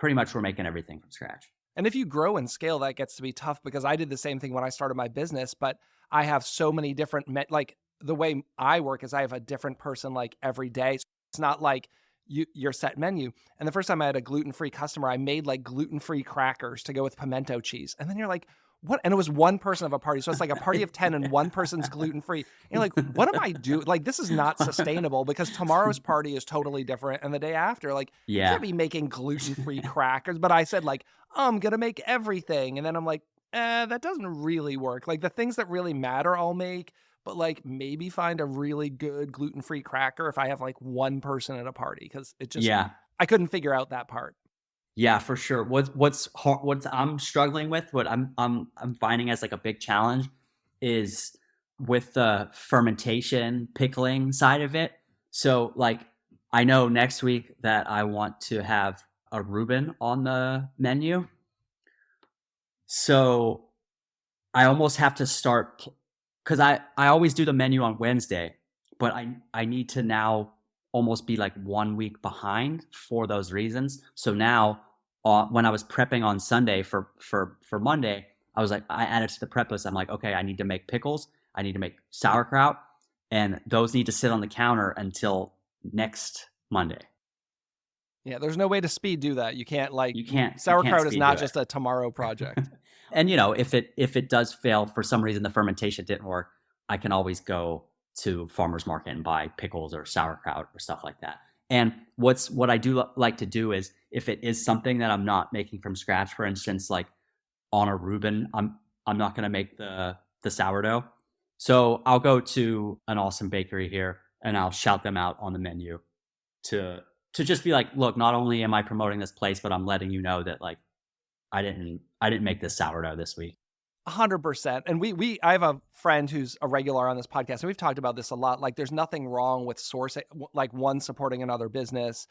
we're making everything from scratch. And if you grow and scale, that gets to be tough, because I did the same thing when I started my business, but I have so many different, like the way I work is I have a different person like every day. So it's not like your set menu. And the first time I had a gluten-free customer, I made like gluten-free crackers to go with pimento cheese. And then you're like, what? And it was one person of a party. So it's like a party of 10 and one person's gluten-free. And you're like, what am I doing? Like, this is not sustainable, because tomorrow's party is totally different. And the day after, like, you can't be making gluten-free crackers. But I said like, I'm going to make everything. And then I'm like, that doesn't really work. Like the things that really matter, I'll make, but like maybe find a really good gluten-free cracker if I have like one person at a party. Cause it just, I couldn't figure out that part. Yeah, for sure. What's I'm struggling with, what I'm finding as like a big challenge, is with the fermentation, pickling side of it. So like, I know next week that I want to have a Reuben on the menu. So I almost have to start, because I always do the menu on Wednesday, but I need to now almost be like 1 week behind for those reasons. So now when I was prepping on Sunday for Monday, I was like, I added to the prep list. I'm like, okay, I need to make pickles. I need to make sauerkraut, and those need to sit on the counter until next Monday. Yeah, there's no way to speed do that. You can't sauerkraut is not just a tomorrow project. And if it does fail for some reason, the fermentation didn't work, I can always go to farmer's market and buy pickles or sauerkraut or stuff like that. And what I do like to do is, if it is something that I'm not making from scratch, for instance, like on a Reuben, I'm not going to make the sourdough. So I'll go to an awesome bakery here and I'll shout them out on the menu to just be like, look, not only am I promoting this place, but I'm letting you know that like I didn't make this sourdough this week. 100%. And I have a friend who's a regular on this podcast, and we've talked about this a lot. Like, there's nothing wrong with sourcing, like one, supporting another business,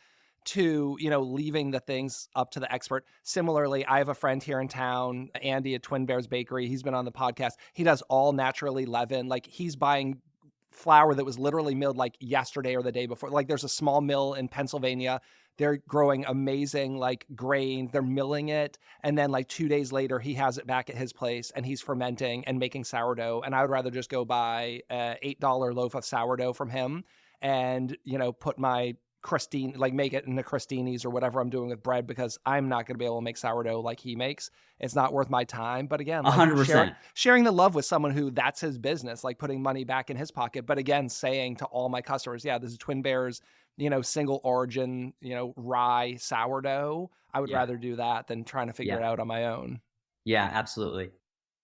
two, leaving the things up to the expert. Similarly, I have a friend here in town, Andy at Twin Bears Bakery. He's been on the podcast. He does all naturally leavened. Like, he's buying flour that was literally milled like yesterday or the day before. Like, there's a small mill in Pennsylvania. They're growing amazing like grain. They're milling it. And then like 2 days later, he has it back at his place and he's fermenting and making sourdough. And I would rather just go buy a $8 loaf of sourdough from him and, put my crostini, like make it into crostinis or whatever I'm doing with bread, because I'm not going to be able to make sourdough like he makes. It's not worth my time. But again, like 100%. sharing the love with someone who that's his business, like putting money back in his pocket. But again, saying to all my customers, yeah, this is Twin Bear's, single origin, rye sourdough. I would rather do that than trying to figure it out on my own. Yeah, absolutely.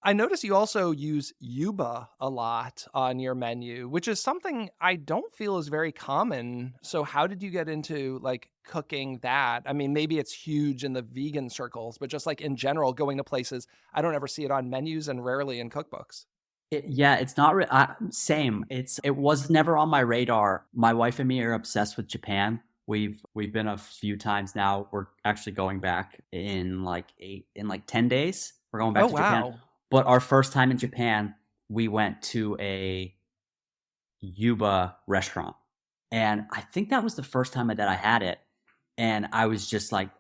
I notice you also use yuba a lot on your menu, which is something I don't feel is very common. So how did you get into like cooking that? I mean, maybe it's huge in the vegan circles, but just like in general, going to places, I don't ever see it on menus and rarely in cookbooks. It's not same. It was never on my radar. My wife and me are obsessed with Japan. We've been a few times now. We're actually going back in 10 days. We're going back to Japan. But our first time in Japan, we went to a yuba restaurant. And I think that was the first time that I had it. And I was just like,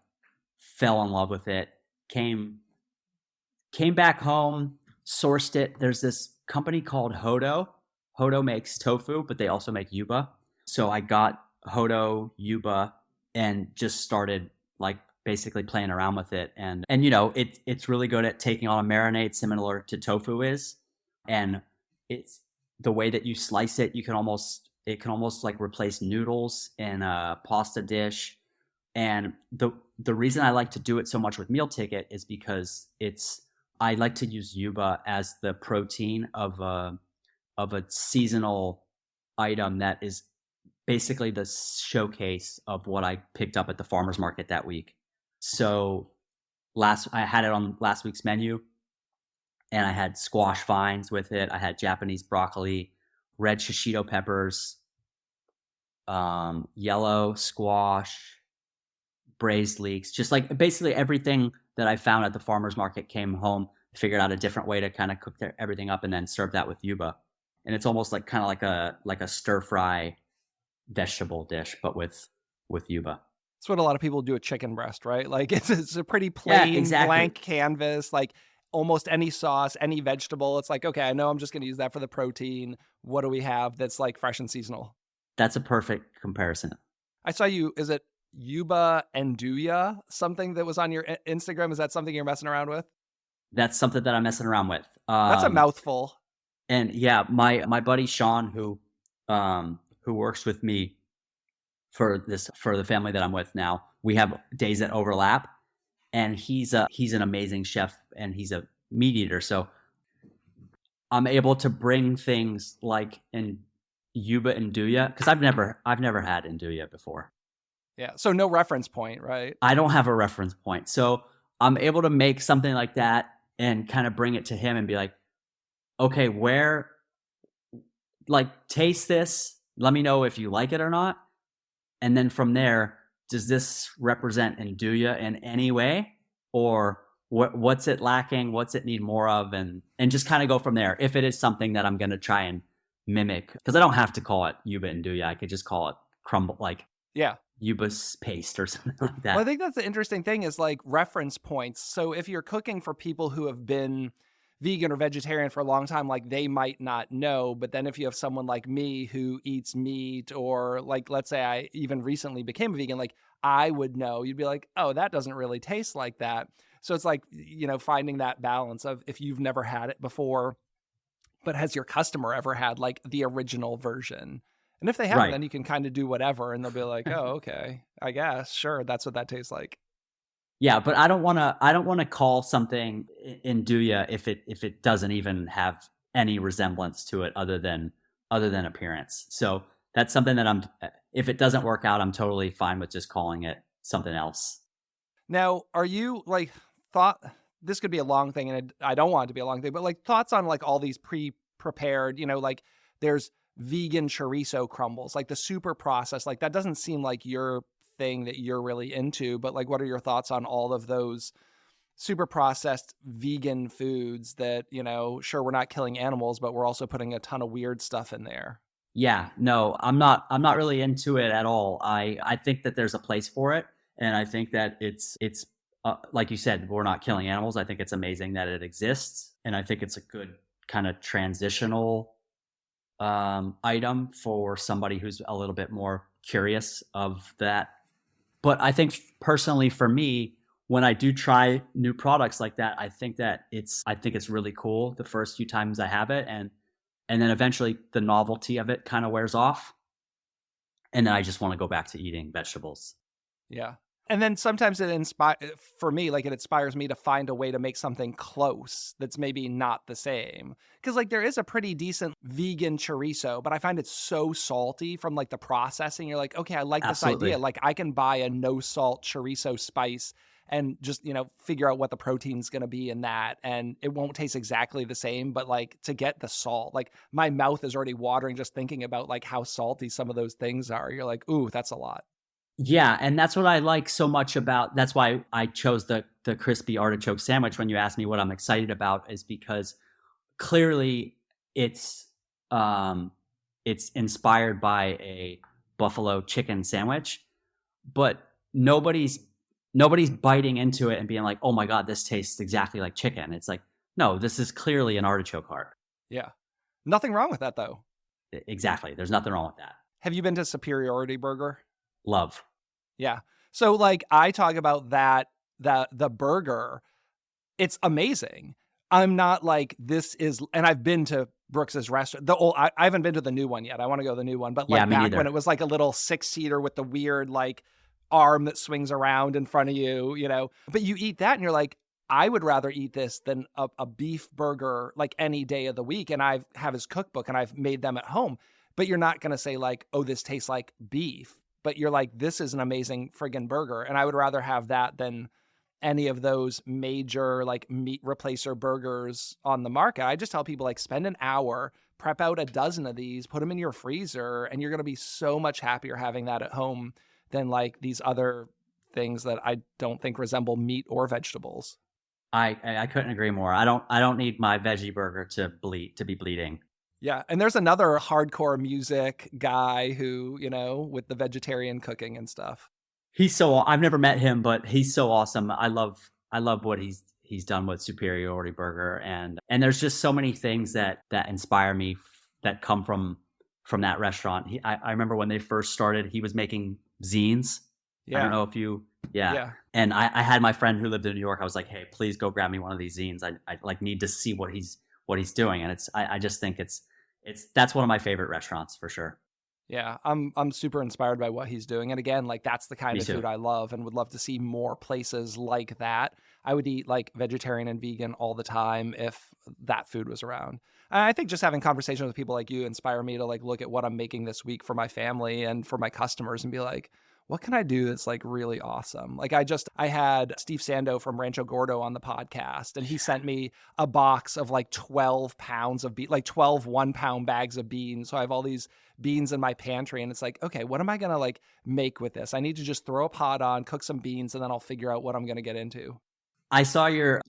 fell in love with it. Came back home, sourced it. There's this company called Hodo. Hodo makes tofu, but they also make yuba. So I got Hodo yuba and just started like basically playing around with it. And it's really good at taking on a marinade similar to tofu is. And it's the way that you slice it, it can almost like replace noodles in a pasta dish. And the reason I like to do it so much with Meal Ticket is because I like to use yuba as the protein of a seasonal item that is basically the showcase of what I picked up at the farmer's market that week. So I had it on last week's menu, and I had squash vines with it. I had Japanese broccoli, red shishito peppers, yellow squash, braised leeks, just like basically everything that I found at the farmer's market. Came home, figured out a different way to kind of cook everything up, and then serve that with yuba. And it's almost like kind of like a stir fry vegetable dish, but with yuba. That's what a lot of people do with chicken breast, right? Like it's a pretty plain blank canvas, like almost any sauce, any vegetable. It's like, okay, I know I'm just going to use that for the protein. What do we have that's like fresh and seasonal? That's a perfect comparison. I saw is it yuba andouille, something that was on your Instagram? Is that something you're messing around with? That's something that I'm messing around with. That's a mouthful. And yeah, my buddy Sean, who works with me for the family that I'm with now, we have days that overlap, and he's an amazing chef and he's a meat eater. So I'm able to bring things like yuba andouille, because I've never had andouille before. Yeah. So no reference point, right? I don't have a reference point. So I'm able to make something like that and kind of bring it to him and be like, okay, taste this. Let me know if you like it or not. And then from there, does this represent andouille in any way? Or what's it lacking? What's it need more of? And just kind of go from there. If it is something that I'm going to try and mimic, because I don't have to call it yuba andouille. I could just call it crumble, like yuba paste or something like that. Well, I think that's the interesting thing is like reference points. So if you're cooking for people who have been vegan or vegetarian for a long time, like they might not know. But then if you have someone like me who eats meat, or like, let's say I even recently became a vegan, like I would know. You'd be like, oh, that doesn't really taste like that. So it's like, finding that balance of if you've never had it before, but has your customer ever had like the original version? And if they haven't, then you can kind of do whatever and they'll be like, oh, okay, I guess, sure, that's what that tastes like. Yeah, but I don't want to call something andouille if it doesn't even have any resemblance to it other than appearance. So that's something that if it doesn't work out, I'm totally fine with just calling it something else. Now, are you like this could be a long thing, and I don't want it to be a long thing, but like thoughts on like all these pre-prepared, like there's vegan chorizo crumbles, like the super processed, like that doesn't seem like your thing that you're really into, but like what are your thoughts on all of those super processed vegan foods that, sure, we're not killing animals, but we're also putting a ton of weird stuff in there? Yeah, no, I'm not really into it at all. I think that there's a place for it, and I think that it's like you said, we're not killing animals. I think it's amazing that it exists, and I think it's a good kind of transitional item for somebody who's a little bit more curious of that. But I think personally for me, when I do try new products like that, I think it's really cool the first few times I have it, and then eventually the novelty of it kind of wears off, and then I just want to go back to eating vegetables. Yeah. And then sometimes it inspires me to find a way to make something close that's maybe not the same. Because like there is a pretty decent vegan chorizo, but I find it so salty from like the processing. You're like, okay, I like this Absolutely. idea. Like I can buy a no salt chorizo spice and just, figure out what the protein's going to be in that. And it won't taste exactly the same, but like to get the salt, like my mouth is already watering just thinking about like how salty some of those things are. You're like, ooh, that's a lot. Yeah, and that's what I like so much about. That's why I chose the crispy artichoke sandwich when you asked me what I'm excited about, is because clearly it's inspired by a buffalo chicken sandwich, but nobody's biting into it and being like, "Oh my god, this tastes exactly like chicken." It's like, no, this is clearly an artichoke heart. Yeah. Nothing wrong with that though. Exactly. There's nothing wrong with that. Have you been to Superiority Burger? Love. Yeah. So like I talk about the burger, it's amazing. I'm not like and I've been to Brooks's restaurant. I haven't been to the new one yet. I want to go to the new one, but like me back neither. when it was like a little 6-seater with the weird like arm that swings around in front of you, But you eat that and you're like, I would rather eat this than a beef burger like any day of the week. And I have his cookbook and I've made them at home. But you're not going to say like, oh, this tastes like beef. But you're like, this is an amazing friggin' burger. And I would rather have that than any of those major like meat replacer burgers on the market. I just tell people like spend an hour, prep out a dozen of these, put them in your freezer, and you're going to be so much happier having that at home than like these other things that I don't think resemble meat or vegetables. I couldn't agree more. I don't need my veggie burger to be bleeding. Yeah. And there's another hardcore music guy who, with the vegetarian cooking and stuff. I've never met him, but he's so awesome. I love what he's done with Superiority Burger. And there's just so many things that inspire me that come from that restaurant. I remember when they first started, he was making zines. Yeah. I don't know if you, yeah. And I had my friend who lived in New York. I was like, hey, please go grab me one of these zines. I like need to see what he's doing. And I just think that's one of my favorite restaurants for sure. Yeah, I'm super inspired by what he's doing. And again, like that's the kind Me of too. food I love and would love to see more places like that. I would eat like vegetarian and vegan all the time if that food was around. And I think just having conversations with people like you inspire me to like look at what I'm making this week for my family and for my customers and be like, what can I do that's like really awesome? Like I had Steve Sando from Rancho Gordo on the podcast, and he sent me a box of like 12 pounds of like 12 1-pound bags of beans. So I have all these beans in my pantry, and it's like, okay, what am I going to like make with this? I need to just throw a pot on, cook some beans, and then I'll figure out what I'm going to get into. I saw your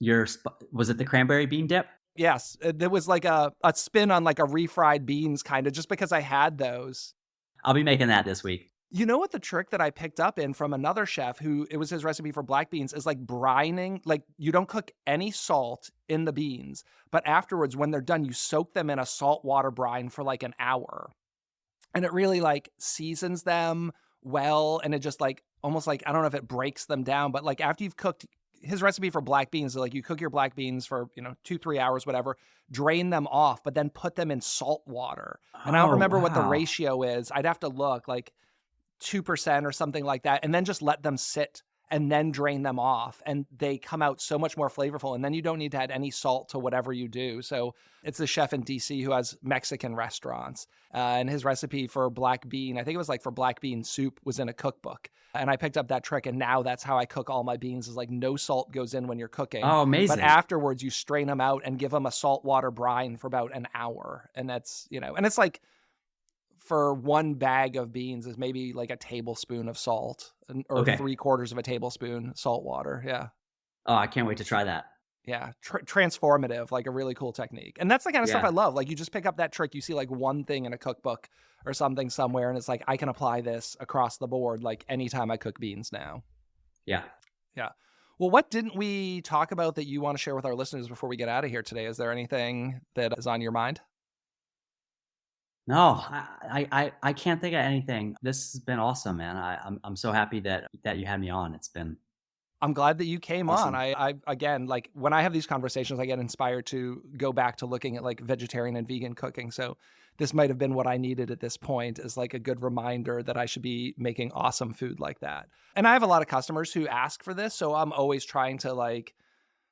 was it the cranberry bean dip? Yes. There was like a spin on like a refried beans kind of just because I had those. I'll be making that this week. You know what the trick that I picked up in from another chef who it was his recipe for black beans is like brining, like you don't cook any salt in the beans, but afterwards when they're done, you soak them in a salt water brine for like an hour. And it really like seasons them well. And it just like, almost like, I don't know if it breaks them down, but like after you've cooked his recipe for black beans, like you cook your black beans for, 2-3 hours, whatever, drain them off, but then put them in salt water. And I don't remember what the ratio is. I'd have to look like 2% or something like that, and then just let them sit and then drain them off, and they come out so much more flavorful, and then you don't need to add any salt to whatever you do. So it's a chef in DC who has Mexican restaurants, and his recipe for black bean, I think it was like for black bean soup, was in a cookbook, and I picked up that trick, and now that's how I cook all my beans, is like no salt goes in when you're cooking. Oh, amazing. But afterwards you strain them out and give them a salt water brine for about an hour, and that's, and it's like, for one bag of beans is maybe like a tablespoon of salt or 3/4 of a tablespoon salt water. Yeah. Oh, I can't wait to try that. Yeah. Transformative, like a really cool technique. And that's the kind of stuff I love. Like you just pick up that trick, you see like one thing in a cookbook or something somewhere, and it's like, I can apply this across the board, like anytime I cook beans now. Yeah. Yeah. Well, what didn't we talk about that you want to share with our listeners before we get out of here today? Is there anything that is on your mind? No, I can't think of anything. This has been awesome, man. I'm so happy that you had me on. I'm glad that you came awesome. on. I again, like when I have these conversations, I get inspired to go back to looking at like vegetarian and vegan cooking. So this might have been what I needed at this point, is like a good reminder that I should be making awesome food like that. And I have a lot of customers who ask for this, so I'm always trying to like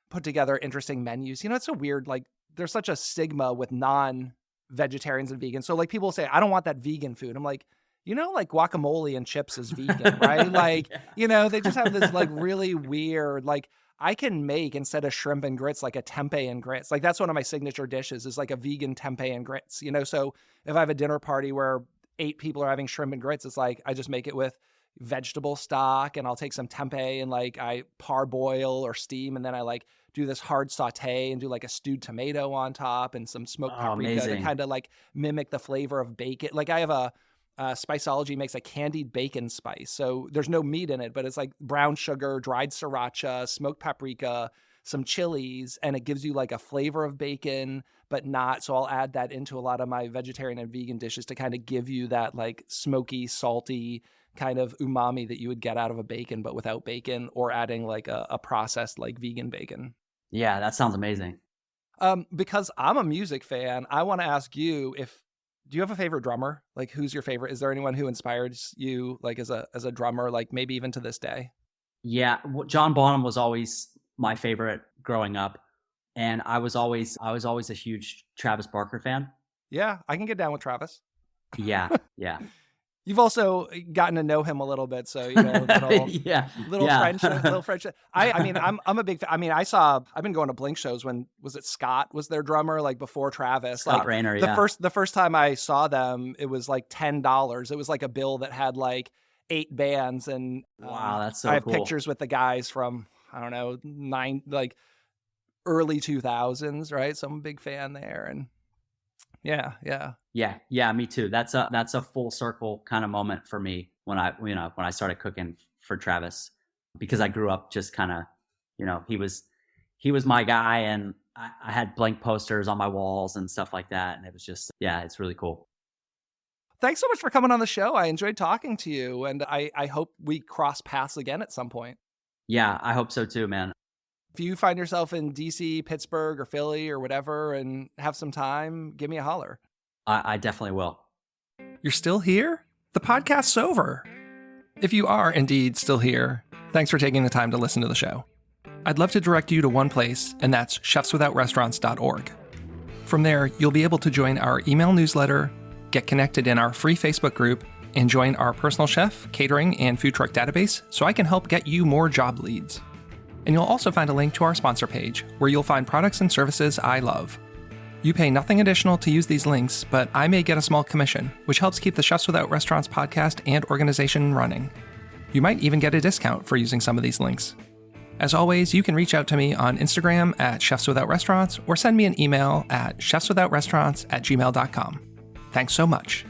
put together interesting menus. It's so weird. Like there's such a stigma with non-vegetarians and vegans. So like people say, I don't want that vegan food. I'm like, like guacamole and chips is vegan, right? Like, Yeah. They just have this like really weird, like I can make, instead of shrimp and grits, like a tempeh and grits. Like that's one of my signature dishes, is like a vegan tempeh and grits, So if I have a dinner party where 8 people are having shrimp and grits, it's like, I just make it with vegetable stock, and I'll take some tempeh and like I parboil or steam, and then I like do this hard saute and do like a stewed tomato on top and some smoked paprika amazing. to kind of like mimic the flavor of bacon. Like I have Spiceology makes a candied bacon spice. So there's no meat in it, but it's like brown sugar, dried sriracha, smoked paprika, some chilies, and it gives you like a flavor of bacon, but not. So I'll add that into a lot of my vegetarian and vegan dishes to kind of give you that like smoky, salty kind of umami that you would get out of a bacon, but without bacon, or adding like a processed like vegan bacon. Yeah, that sounds amazing. Because I'm a music fan, I want to ask you, do you have a favorite drummer? Like, who's your favorite? Is there anyone who inspires you, like as a drummer, like maybe even to this day? Yeah, John Bonham was always my favorite growing up, and I was always a huge Travis Barker fan. Yeah, I can get down with Travis. Yeah. You've also gotten to know him a little bit, so little friendship. I mean, I'm a big fan. I mean, I've been going to Blink shows when, was it Scott was their drummer, like before Travis? Scott like Raynor, the first time I saw them, it was like $10. It was like a bill that had like 8 bands, and wow, that's so I have cool. pictures with the guys from, I don't know, early 2000s, right? So I'm a big fan there, and Yeah, me too. That's a full circle kind of moment for me when I started cooking for Travis, because I grew up just kind of, he was my guy, and I had Blink posters on my walls and stuff like that, and it was just, it's really cool. Thanks so much for coming on the show. I enjoyed talking to you, and I hope we cross paths again at some point. Yeah, I hope so too, man. If you find yourself in DC, Pittsburgh, or Philly or whatever and have some time, give me a holler. I definitely will. You're still here? The podcast's over. If you are indeed still here, thanks for taking the time to listen to the show. I'd love to direct you to one place, and that's chefswithoutrestaurants.org. From there, you'll be able to join our email newsletter, get connected in our free Facebook group, and join our personal chef, catering, and food truck database so I can help get you more job leads. And you'll also find a link to our sponsor page, where you'll find products and services I love. You pay nothing additional to use these links, but I may get a small commission, which helps keep the Chefs Without Restaurants podcast and organization running. You might even get a discount for using some of these links. As always, you can reach out to me on Instagram at Chefs Without Restaurants, or send me an email at chefswithoutrestaurants@gmail.com. Thanks so much.